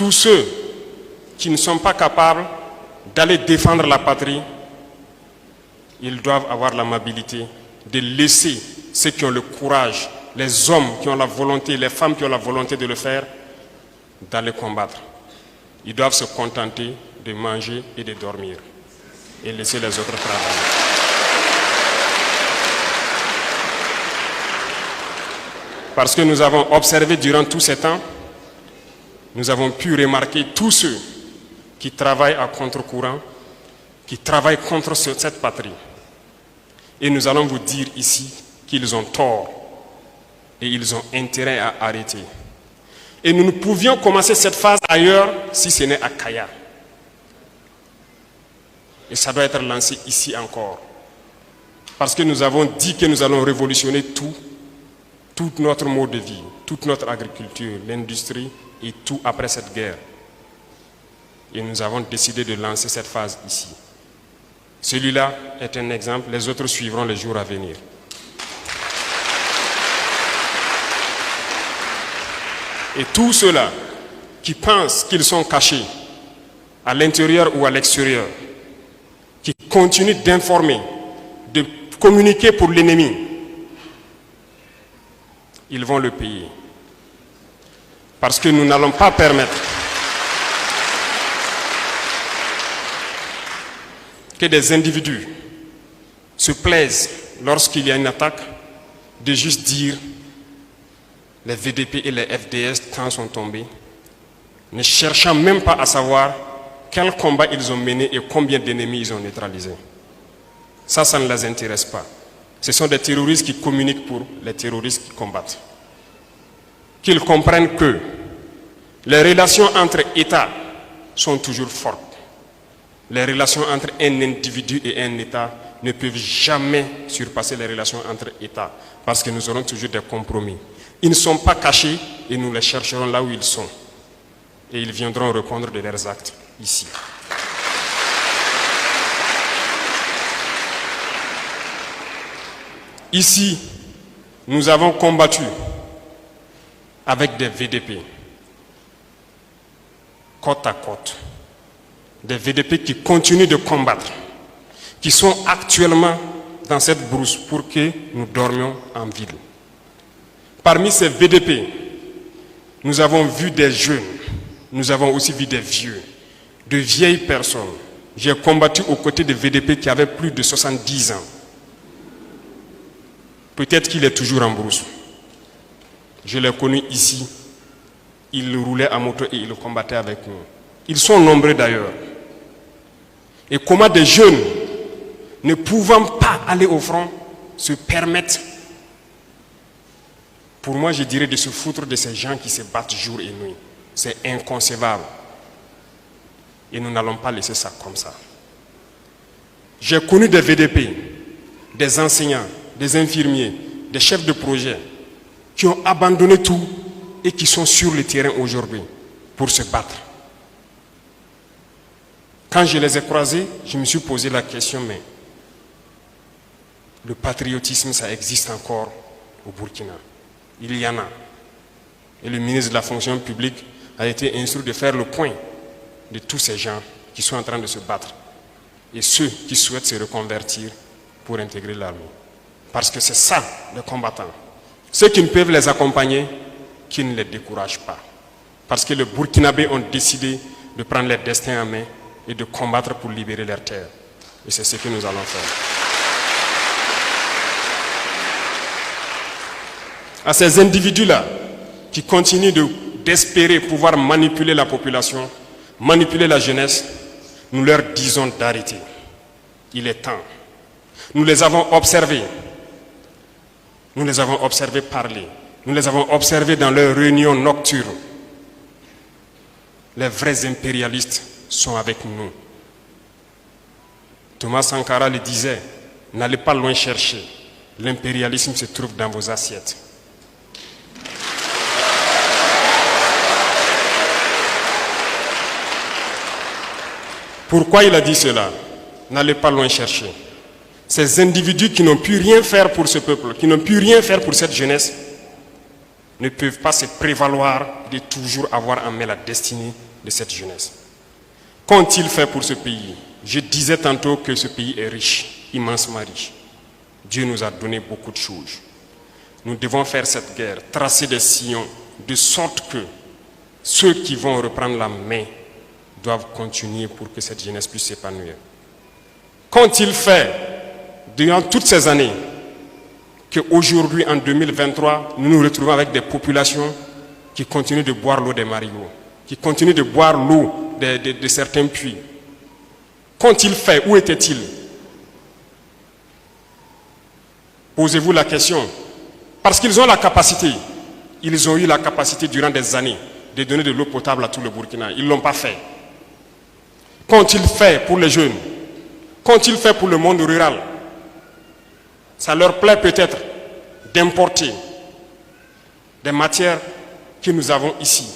tous ceux qui ne sont pas capables d'aller défendre la patrie, ils doivent avoir l'amabilité de laisser ceux qui ont le courage, les hommes qui ont la volonté, les femmes qui ont la volonté de le faire, d'aller combattre. Ils doivent se contenter de manger et de dormir et laisser les autres travailler. Parce que nous avons observé durant tous ces temps, nous avons pu remarquer tous ceux qui travaillent à contre-courant, qui travaillent contre cette patrie. Et nous allons vous dire ici qu'ils ont tort et ils ont intérêt à arrêter. Et nous ne pouvions commencer cette phase ailleurs si ce n'est à Kaya. Et ça doit être lancé ici encore. Parce que nous avons dit que nous allons révolutionner tout notre mode de vie, toute notre agriculture, l'industrie et tout après cette guerre. Et nous avons décidé de lancer cette phase ici. Celui-là est un exemple, les autres suivront les jours à venir. Et tous ceux-là qui pensent qu'ils sont cachés à l'intérieur ou à l'extérieur, qui continuent d'informer, de communiquer pour l'ennemi, ils vont le payer. Parce que nous n'allons pas permettre que des individus se plaisent lorsqu'il y a une attaque de juste dire les VDP et les FDS temps sont tombés, ne cherchant même pas à savoir quel combat ils ont mené et combien d'ennemis ils ont neutralisés. Ça ne les intéresse pas. Ce sont des terroristes qui communiquent pour les terroristes qui combattent. Qu'ils comprennent que les relations entre États sont toujours fortes. Les relations entre un individu et un État ne peuvent jamais surpasser les relations entre États parce que nous aurons toujours des compromis. Ils ne sont pas cachés et nous les chercherons là où ils sont. Et ils viendront répondre de leurs actes ici. Ici, nous avons combattu avec des VDP, côte à côte. Des VDP qui continuent de combattre, qui sont actuellement dans cette brousse pour que nous dormions en ville. Parmi ces VDP, nous avons vu des jeunes, nous avons aussi vu des vieux, de vieilles personnes. J'ai combattu aux côtés de VDP qui avaient plus de 70 ans. Peut-être qu'il est toujours en brousse. Je l'ai connu ici. Il roulait à moto et il combattait avec nous. Ils sont nombreux d'ailleurs. Et comment des jeunes, ne pouvant pas aller au front, se permettent, pour moi je dirais, de se foutre de ces gens qui se battent jour et nuit. C'est inconcevable. Et nous n'allons pas laisser ça comme ça. J'ai connu des VDP, des enseignants, des infirmiers, des chefs de projet, qui ont abandonné tout et qui sont sur le terrain aujourd'hui pour se battre. Quand je les ai croisés, je me suis posé la question, mais le patriotisme, ça existe encore au Burkina. Il y en a. Et le ministre de la fonction publique a été instruit de faire le point de tous ces gens qui sont en train de se battre et ceux qui souhaitent se reconvertir pour intégrer l'armée. Parce que c'est ça, les combattants. Ceux qui ne peuvent les accompagner, qui ne les découragent pas. Parce que les Burkinabés ont décidé de prendre leur destin en main et de combattre pour libérer leurs terres. Et c'est ce que nous allons faire. À ces individus-là, qui continuent d'espérer pouvoir manipuler la population, manipuler la jeunesse, nous leur disons d'arrêter. Il est temps. Nous les avons observés. Nous les avons observés parler. Nous les avons observés dans leurs réunions nocturnes. Les vrais impérialistes sont avec nous. Thomas Sankara le disait, n'allez pas loin chercher. L'impérialisme se trouve dans vos assiettes. Pourquoi il a dit cela? N'allez pas loin chercher. Ces individus qui n'ont pu rien faire pour ce peuple, qui n'ont pu rien faire pour cette jeunesse, ne peuvent pas se prévaloir de toujours avoir en main la destinée de cette jeunesse. Qu'ont-ils fait pour ce pays? Je disais tantôt que ce pays est riche, immensement riche. Dieu nous a donné beaucoup de choses. Nous devons faire cette guerre, tracer des sillons, de sorte que ceux qui vont reprendre la main doivent continuer pour que cette jeunesse puisse s'épanouir. Qu'ont-ils fait durant toutes ces années qu'aujourd'hui, en 2023, nous nous retrouvons avec des populations qui continuent de boire l'eau des marigots, qui continuent de boire l'eau de certains puits? Qu'ont-ils fait? Où étaient-ils? Posez-vous la question. Parce qu'ils ont la capacité, ils ont eu la capacité durant des années de donner de l'eau potable à tout le Burkina. Ils ne l'ont pas fait. Qu'ont-ils fait pour les jeunes? Qu'ont-ils fait pour le monde rural? Ça leur plaît peut-être d'importer des matières que nous avons ici.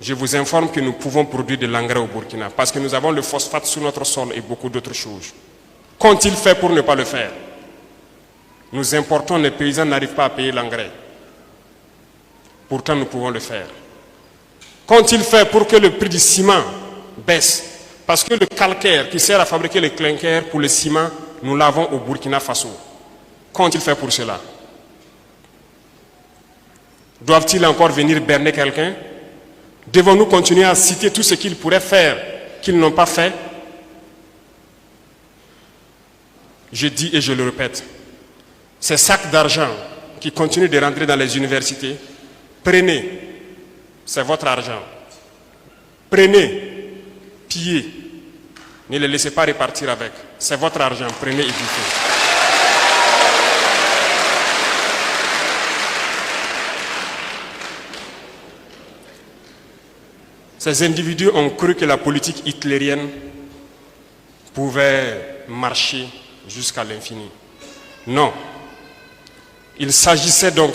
Je vous informe que nous pouvons produire de l'engrais au Burkina parce que nous avons le phosphate sous notre sol et beaucoup d'autres choses. Qu'ont-ils fait pour ne pas le faire? Nous importons, les paysans n'arrivent pas à payer l'engrais. Pourtant, nous pouvons le faire. Qu'ont-ils fait pour que le prix du ciment baisse? Parce que le calcaire qui sert à fabriquer le clinker pour le ciment, nous l'avons au Burkina Faso. Qu'ont-ils fait pour cela? Doivent-ils encore venir berner quelqu'un? Devons-nous continuer à citer tout ce qu'ils pourraient faire, qu'ils n'ont pas fait? Je dis et je le répète, ces sacs d'argent qui continuent de rentrer dans les universités, prenez, c'est votre argent. Prenez, pillez, ne les laissez pas repartir avec. C'est votre argent, prenez et bouffez. Ces individus ont cru que la politique hitlérienne pouvait marcher jusqu'à l'infini. Non. Il s'agissait donc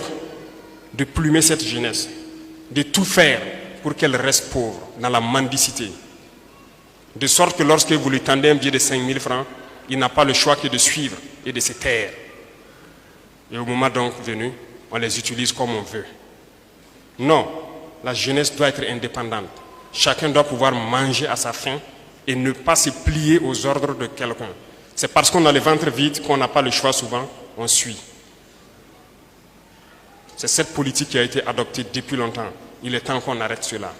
de plumer cette jeunesse, de tout faire pour qu'elle reste pauvre, dans la mendicité. De sorte que lorsque vous lui tendez un billet de 5 000 francs, il n'a pas le choix que de suivre et de se taire. Et au moment donc venu, on les utilise comme on veut. Non, la jeunesse doit être indépendante. Chacun doit pouvoir manger à sa faim et ne pas se plier aux ordres de quelqu'un. C'est parce qu'on a le ventre vide qu'on n'a pas le choix souvent, on suit. C'est cette politique qui a été adoptée depuis longtemps. Il est temps qu'on arrête cela.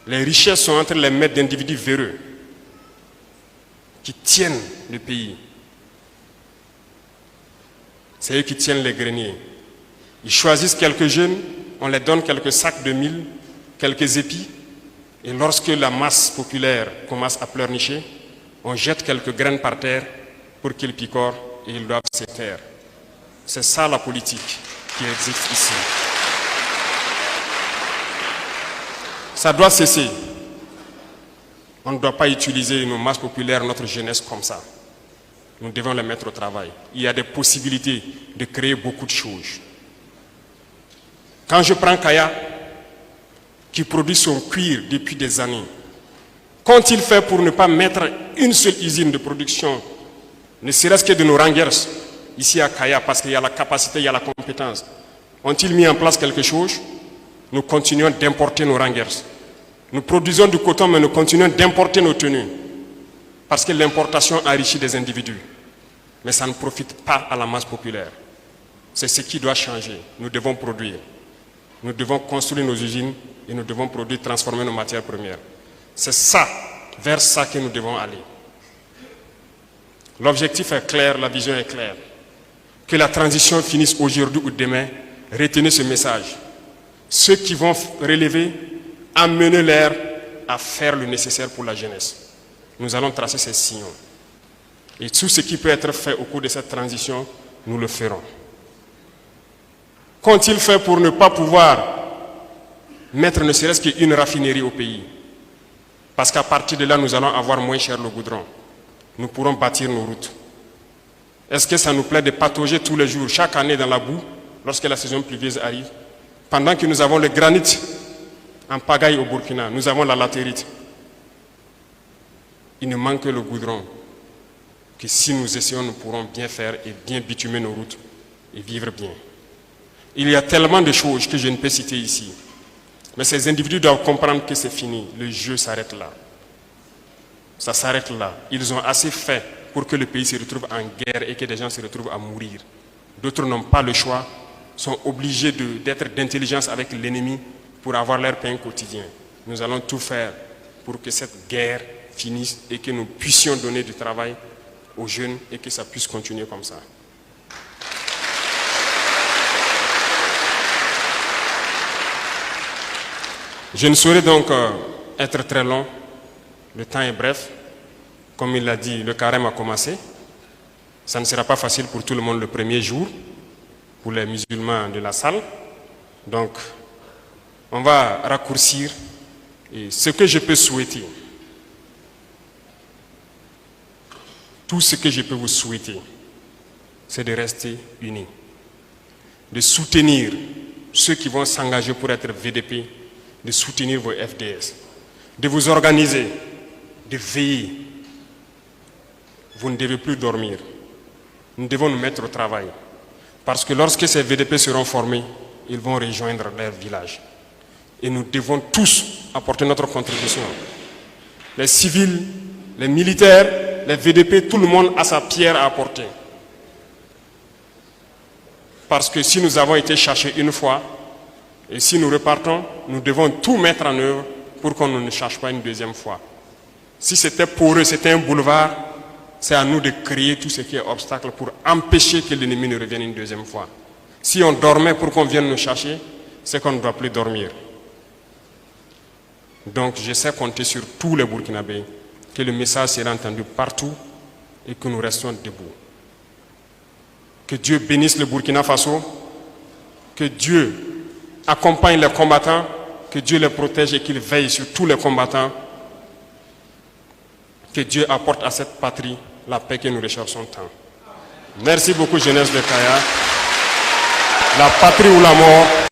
Les richesses sont entre les mains d'individus véreux qui tiennent le pays. C'est eux qui tiennent les greniers. Ils choisissent quelques jeunes, on les donne quelques sacs de mil, quelques épis, et lorsque la masse populaire commence à pleurnicher, on jette quelques graines par terre pour qu'ils picorent et ils doivent se taire. C'est ça la politique qui existe ici. Ça doit cesser. On ne doit pas utiliser nos masses populaires, notre jeunesse comme ça. Nous devons les mettre au travail. Il y a des possibilités de créer beaucoup de choses. Quand je prends Kaya, qui produit son cuir depuis des années, qu'ont-ils fait pour ne pas mettre une seule usine de production, ne serait-ce que de nos rangers, ici à Kaya, parce qu'il y a la capacité, il y a la compétence? Ont-ils mis en place quelque chose? Nous continuons d'importer nos rangers. Nous produisons du coton, mais nous continuons d'importer nos tenues. Parce que l'importation enrichit des individus. Mais ça ne profite pas à la masse populaire. C'est ce qui doit changer. Nous devons produire. Nous devons construire nos usines et nous devons produire, transformer nos matières premières. C'est ça, vers ça que nous devons aller. L'objectif est clair, la vision est claire. Que la transition finisse aujourd'hui ou demain, retenez ce message. Ceux qui vont relever, amenez-les à faire le nécessaire pour la jeunesse. Nous allons tracer ces signaux. Et tout ce qui peut être fait au cours de cette transition, nous le ferons. Qu'ont-ils fait pour ne pas pouvoir mettre ne serait-ce qu'une raffinerie au pays? Parce qu'à partir de là, nous allons avoir moins cher le goudron. Nous pourrons bâtir nos routes. Est-ce que ça nous plaît de patauger tous les jours, chaque année dans la boue, lorsque la saison pluvieuse arrive? Pendant que nous avons le granit en pagaille au Burkina, nous avons la latérite. Il ne manque que le goudron, que si nous essayons, nous pourrons bien faire et bien bitumer nos routes et vivre bien. Il y a tellement de choses que je ne peux citer ici. Mais ces individus doivent comprendre que c'est fini. Le jeu s'arrête là. Ça s'arrête là. Ils ont assez fait pour que le pays se retrouve en guerre et que des gens se retrouvent à mourir. D'autres n'ont pas le choix, sont obligés d'être d'intelligence avec l'ennemi pour avoir leur pain quotidien. Nous allons tout faire pour que cette guerre finisse et que nous puissions donner du travail aux jeunes et que ça puisse continuer comme ça. Je ne saurais donc être très long. Le temps est bref. Comme il l'a dit, le carême a commencé. Ça ne sera pas facile pour tout le monde le premier jour, pour les musulmans de la salle. Donc, on va raccourcir. Et ce que je peux souhaiter, tout ce que je peux vous souhaiter, c'est de rester unis, de soutenir ceux qui vont s'engager pour être VDP, de soutenir vos FDS, de vous organiser, de veiller. Vous ne devez plus dormir. Nous devons nous mettre au travail. Parce que lorsque ces VDP seront formés, ils vont rejoindre leur village. Et nous devons tous apporter notre contribution. Les civils, les militaires, les VDP, tout le monde a sa pierre à apporter. Parce que si nous avons été cherchés une fois, et si nous repartons, nous devons tout mettre en œuvre pour qu'on ne cherche pas une deuxième fois. Si c'était pour eux, c'était un boulevard, c'est à nous de créer tout ce qui est obstacle pour empêcher que l'ennemi ne revienne une deuxième fois. Si on dormait pour qu'on vienne nous chercher, c'est qu'on ne doit plus dormir. Donc je sais compter sur tous les Burkinabés, que le message sera entendu partout et que nous restions debout. Que Dieu bénisse le Burkina Faso, que Dieu accompagne les combattants, que Dieu les protège et qu'il veille sur tous les combattants. Que Dieu apporte à cette patrie la paix que nous recherchons tant. Merci beaucoup, jeunesse de Kaya. La patrie ou la mort.